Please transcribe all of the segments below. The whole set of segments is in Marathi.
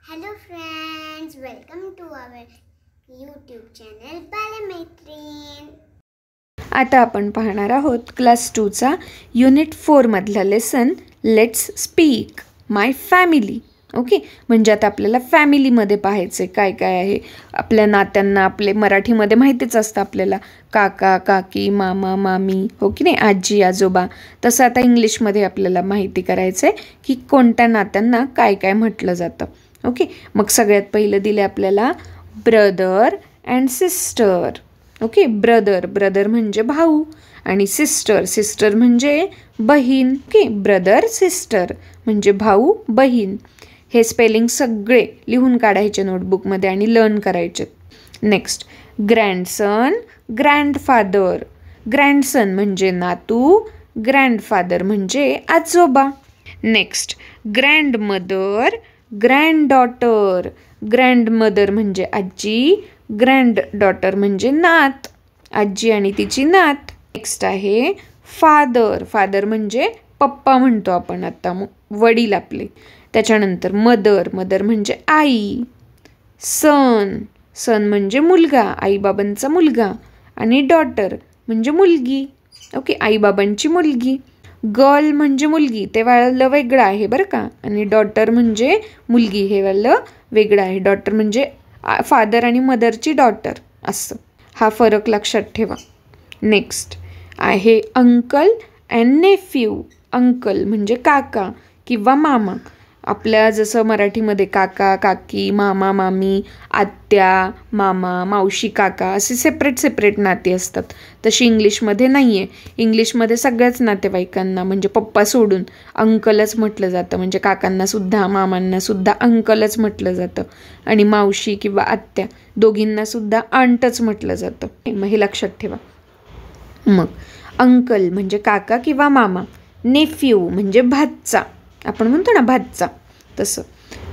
Hello friends, welcome to our YouTube channel बालमैत्रीण. आता आपण पाहणार आहोत क्लास 2 चा युनिट 4 मधला lesson let's speak my family. Okay, म्हणजे आता आपल्याला फॅमिलीमध्ये पाहायचे काय काय आहे. आपल्या नात्यांना आपले मराठीमध्ये माहितीच असतं आपल्याला, काका काकी मामा मामी, हो की नाही, आजी आजोबा. तसं आता इंग्लिशमध्ये आपल्याला माहिती करायचं आहे की कोणत्या नात्यांना काय काय म्हटलं जातं. ओके, मग सगळ्यात पहिलं दिले आपल्याला brother and sister. Okay, brother म्हणजे भाऊ आणि सिस्टर म्हणजे बहीण. ओके, ब्रदर सिस्टर म्हणजे भाऊ बहीण. हे स्पेलिंग सगळे लिहून काढायचे नोटबुकमध्ये आणि लर्न करायचे. Next, ग्रँडसन grandfather. ग्रँडसन म्हणजे नातू, ग्रँडफादर म्हणजे आजोबा. Next, grandmother ग्रँडडॉटर. ग्रँडमदर म्हणजे आजी, ग्रँडडॉटर म्हणजे नात, आजी आणि तिची नात. नेक्स्ट आहे फादर म्हणजे पप्पा म्हणतो आपण आता, वडील आपले. त्याच्यानंतर मदर म्हणजे आई. सन म्हणजे मुलगा, आईबाबांचा मुलगा. आणि डॉटर म्हणजे मुलगी. ओके, आईबाबांची मुलगी. गर्ल म्हणजे मुलगी, ते वालं वेगळं आहे बरं का. आणि डॉटर म्हणजे मुलगी, हे वालं वेगळं आहे. डॉटर म्हणजे फादर आणि मदरची डॉटर, असं हा फरक लक्षात ठेवा. नेक्स्ट आहे अंकल अँड नेफ्यू. अंकल म्हणजे काका किंवा मामा. आपल्या जसं मराठीमध्ये काका काकी मामा मामी, आत्या मामा मावशी काका असे सेपरेट नाती असतात. तशी इंग्लिशमध्ये नाही आहे. इंग्लिशमध्ये सगळ्याच नातेवाईकांना म्हणजे पप्पा सोडून अंकलच म्हटलं जातं. म्हणजे काकांनासुद्धा मामांनासुद्धा अंकलच म्हटलं जातं. आणि मावशी किंवा आत्या दोघींनासुद्धा आंटच म्हटलं जातं. मग हे लक्षात ठेवा. मग अंकल म्हणजे काका किंवा मामा, नेफ्यू म्हणजे भाचा, आपण म्हणतो ना भाचा, तसं.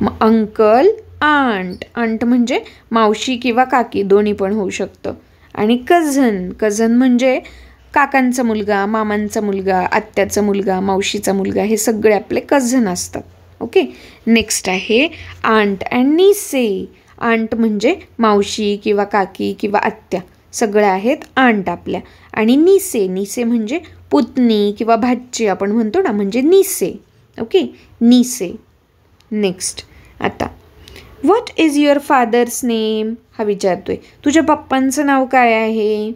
मग अंकल आंट म्हणजे मावशी किंवा काकी दोन्ही पण होऊ शकतं. आणि कझन म्हणजे काकांचा मुलगा, मामांचा मुलगा, आत्याचा मुलगा, मावशीचा मुलगा, हे सगळे आपले कझन असतात. ओके, नेक्स्ट आहे आंट अँड निसे. आंट म्हणजे मावशी किंवा काकी किंवा आत्या, सगळ्या आहेत आंट आपल्या. आणि निसे म्हणजे पुतणी किंवा भाची आपण म्हणतो ना, म्हणजे निसे. ओके, निसे. नेक्स्ट, आता what is your father's name हा विचारतोय. तुझ्या पप्पांचं नाव काय आहे?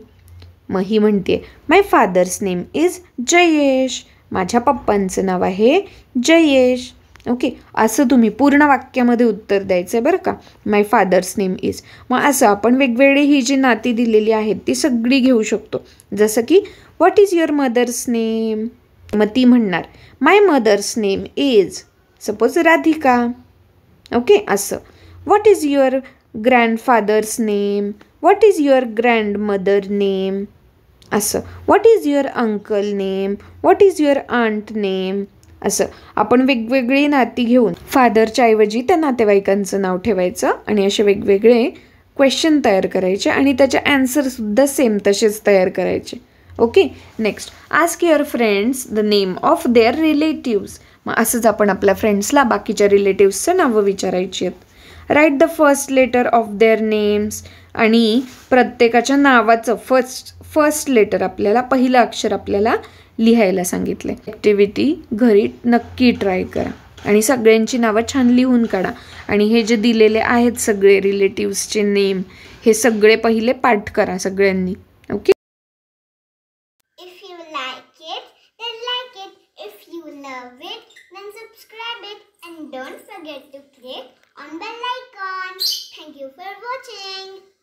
मग ही म्हणते my father's name is Jayesh. माझ्या पप्पांचं नाव आहे जयेश. ओके, असं तुम्ही पूर्ण वाक्यामध्ये उत्तर द्यायचं आहे बरं का. My father's name is. मग असं आपण वेगवेगळी ही जी नाती दिलेली आहेत ती सगळी घेऊ शकतो. जसं की what is your mother's name. मग ती म्हणणार my mother's name is suppose Radhika. Okay, असं. What is your grandfather's name. What is your grandmother name. असं. What is your uncle name. What is your aunt name. असं आपण वेगवेगळी नाती घेऊन फादरच्या ऐवजी त्या नातेवाईकांचं नाव ठेवायचं आणि असे वेगवेगळे क्वेश्चन तयार करायचे आणि त्याचे ॲन्सरसुद्धा सेम तसेच तयार करायचे. Okay, next, ask your friends the name of their relatives. मग असंच आपण आपल्या फ्रेंड्सला बाकीच्या रिलेटिव्सचं नावं विचारायची आहेत. Write the first letter of their names. आणि प्रत्येकाच्या नावाचं फर्स्ट लेटर आपल्याला, पहिलं अक्षर आपल्याला लिहायला सांगितलं. ॲक्टिव्हिटी घरी नक्की ट्राय करा आणि सगळ्यांची नावं छान लिहून काढा. आणि हे जे दिलेले आहेत सगळे रिलेटिव्सचे नेम, हे सगळे पहिले पाठ करा सगळ्यांनी. Okay. If you like it, then like it. If you love it, then subscribe it. And don't forget to click on bell icon. Thank you for watching.